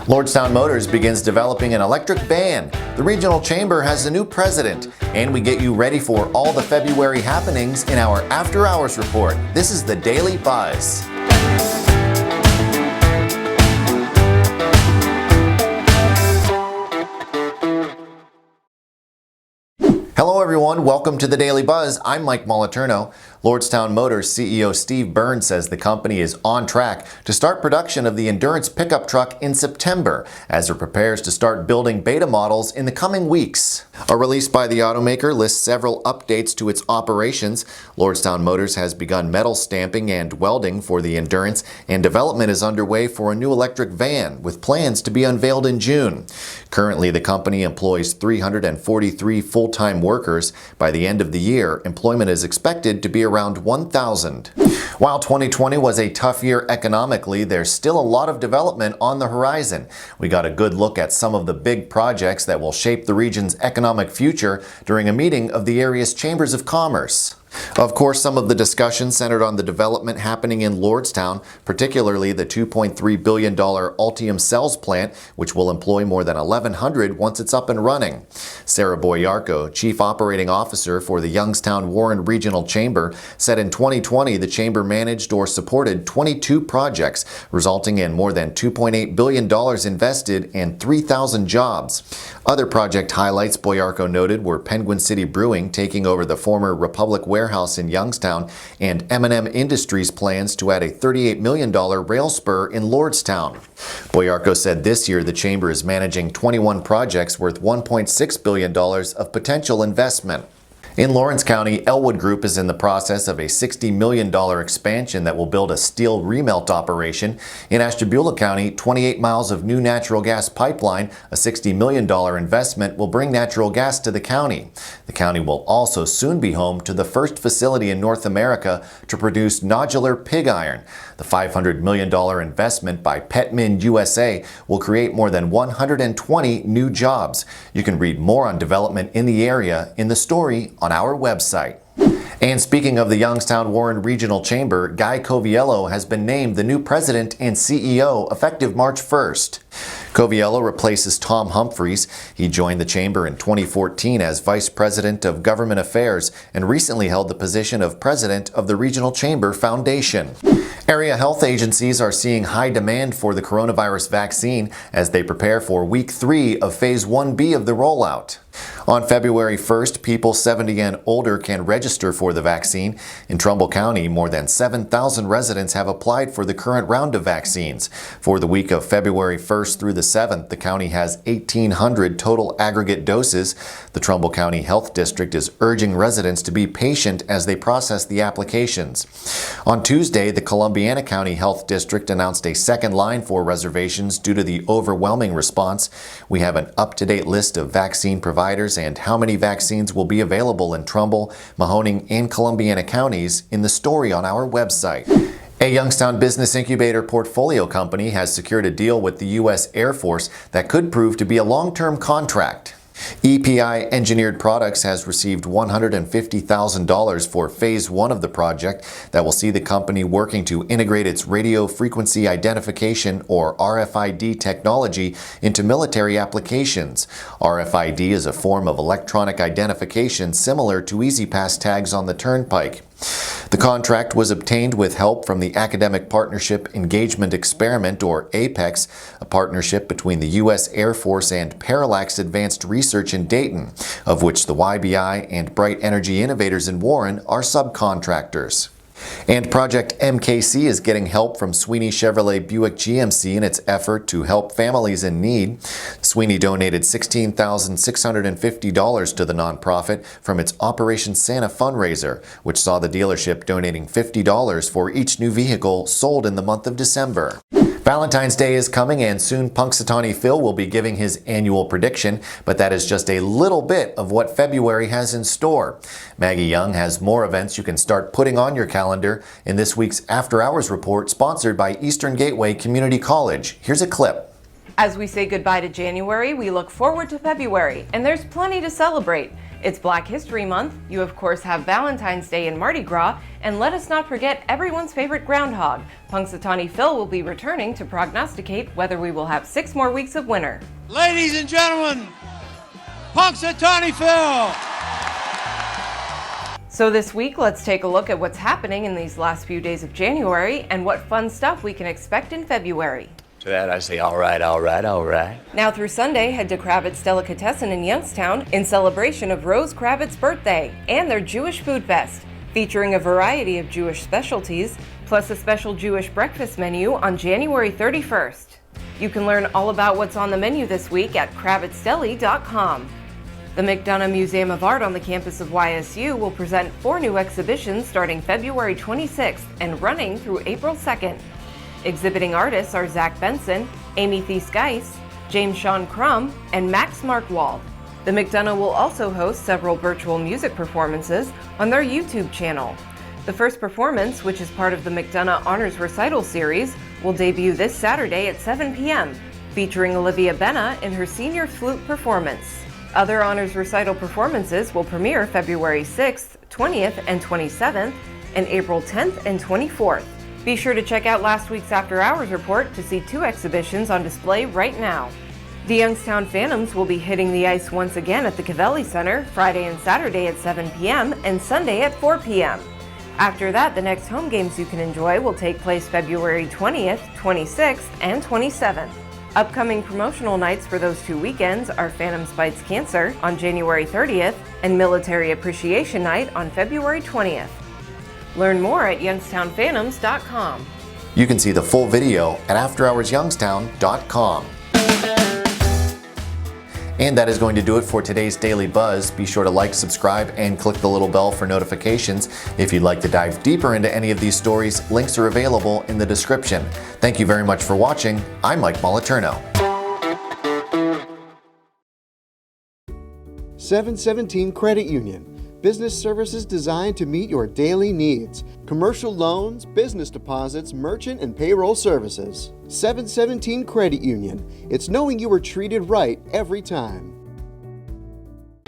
Lordstown Motors begins developing an electric van. The regional chamber has a new president, and we get you ready for all the February happenings in our After Hours report. This is the Daily Buzz. Hello everyone, welcome to the Daily Buzz. I'm Mike Moliterno. Lordstown Motors CEO Steve Burns says the company is on track to start production of the Endurance pickup truck in September as it prepares to start building beta models in the coming weeks. A release by the automaker lists several updates to its operations. Lordstown Motors has begun metal stamping and welding for the Endurance, and development is underway for a new electric van with plans to be unveiled in June. Currently, the company employs 343 full-time workers. By the end of the year, employment is expected to be around 1,000. While 2020 was a tough year economically, there's still a lot of development on the horizon. We got a good look at some of the big projects that will shape the region's economic future during a meeting of the area's chambers of commerce. Of course, some of the discussion centered on the development happening in Lordstown, particularly the $2.3 billion Ultium Cells plant, which will employ more than 1,100 once it's up and running. Sarah Boyarko, Chief Operating Officer for the Youngstown Warren Regional Chamber, said in 2020 the chamber managed or supported 22 projects, resulting in more than $2.8 billion invested and 3,000 jobs. Other project highlights, Boyarko noted, were Penguin City Brewing taking over the former Republic Warehouse in Youngstown, and M&M Industries' plans to add a $38 million rail spur in Lordstown. Boyarko said this year the chamber is managing 21 projects worth $1.6 billion of potential investment. In Lawrence County, Elwood Group is in the process of a $60 million expansion that will build a steel remelt operation. In Ashtabula County, 28 miles of new natural gas pipeline, a $60 million investment, will bring natural gas to the county. The county will also soon be home to the first facility in North America to produce nodular pig iron. The $500 million investment by Petmin USA will create more than 120 new jobs. You can read more on development in the area in the story on our website. And speaking of the Youngstown Warren Regional Chamber, Guy Coviello has been named the new president and CEO effective March 1st. Coviello replaces Tom Humphreys. He joined the chamber in 2014 as Vice President of Government Affairs and recently held the position of President of the Regional Chamber Foundation. Area health agencies are seeing high demand for the coronavirus vaccine as they prepare for Week 3 of Phase 1B of the rollout. On February 1st, people 70 and older can register for the vaccine. In Trumbull County, more than 7,000 residents have applied for the current round of vaccines. For the week of February 1st through the 7th, the county has 1,800 total aggregate doses. The Trumbull County Health District is urging residents to be patient as they process the applications. On Tuesday, the Columbiana County Health District announced a second line for reservations due to the overwhelming response. We have an up-to-date list of vaccine providers and how many vaccines will be available in Trumbull, Mahoning, and Columbiana counties in the story on our website. A Youngstown Business Incubator portfolio company has secured a deal with the U.S. Air Force that could prove to be a long-term contract. EPI Engineered Products has received $150,000 for Phase 1 of the project that will see the company working to integrate its radio frequency identification, or RFID technology, into military applications. RFID is a form of electronic identification similar to EasyPass tags on the turnpike. The contract was obtained with help from the Academic Partnership Engagement Experiment, or APEX, a partnership between the U.S. Air Force and Parallax Advanced Research in Dayton, of which the YBI and Bright Energy Innovators in Warren are subcontractors. And Project MKC is getting help from Sweeney Chevrolet Buick GMC in its effort to help families in need. Sweeney donated $16,650 to the nonprofit from its Operation Santa fundraiser, which saw the dealership donating $50 for each new vehicle sold in the month of December. Valentine's Day is coming, and soon Punxsutawney Phil will be giving his annual prediction, but that is just a little bit of what February has in store. Maggie Young has more events you can start putting on your calendar in this week's After Hours report, sponsored by Eastern Gateway Community College. Here's a clip. As we say goodbye to January, we look forward to February, and there's plenty to celebrate. It's Black History Month. You of course have Valentine's Day and Mardi Gras, and let us not forget everyone's favorite groundhog. Punxsutawney Phil will be returning to prognosticate whether we will have 6 more weeks of winter. Ladies and gentlemen, Punxsutawney Phil! So this week, let's take a look at what's happening in these last few days of January and what fun stuff we can expect in February. To that I say, all right, all right, all right. Now through Sunday, head to Kravitz Delicatessen in Youngstown in celebration of Rose Kravitz's birthday and their Jewish Food Fest, featuring a variety of Jewish specialties, plus a special Jewish breakfast menu on January 31st. You can learn all about what's on the menu this week at kravitzdeli.com. The McDonough Museum of Art on the campus of YSU will present 4 new exhibitions starting February 26th and running through April 2nd. Exhibiting artists are Zach Benson, Amy Thies-Geis, James Sean Crum, and Max Markwald. The McDonough will also host several virtual music performances on their YouTube channel. The first performance, which is part of the McDonough Honors Recital Series, will debut this Saturday at 7 p.m., featuring Olivia Benna in her senior flute performance. Other Honors Recital performances will premiere February 6th, 20th, and 27th, and April 10th and 24th. Be sure to check out last week's After Hours report to see 2 exhibitions on display right now. The Youngstown Phantoms will be hitting the ice once again at the Coviello Center Friday and Saturday at 7 p.m. and Sunday at 4 p.m. After that, the next home games you can enjoy will take place February 20th, 26th, and 27th. Upcoming promotional nights for those 2 weekends are Phantoms Bites Cancer on January 30th and Military Appreciation Night on February 20th. Learn more at youngstownphantoms.com. You can see the full video at afterhoursyoungstown.com. And that is going to do it for today's Daily Buzz. Be sure to like, subscribe, and click the little bell for notifications. If you'd like to dive deeper into any of these stories, links are available in the description. Thank you very much for watching. I'm Mike Moliterno. 717 Credit Union. Business services designed to meet your daily needs. Commercial loans, business deposits, merchant and payroll services. 717 Credit Union. It's knowing you were treated right every time.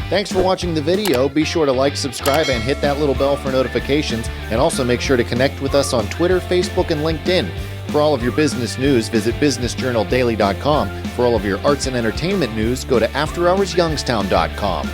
Thanks for watching the video. Be sure to like, subscribe, and hit that little bell for notifications. And also make sure to connect with us on Twitter, Facebook, and LinkedIn. For all of your business news, visit businessjournaldaily.com. For all of your arts and entertainment news, go to afterhoursyoungstown.com.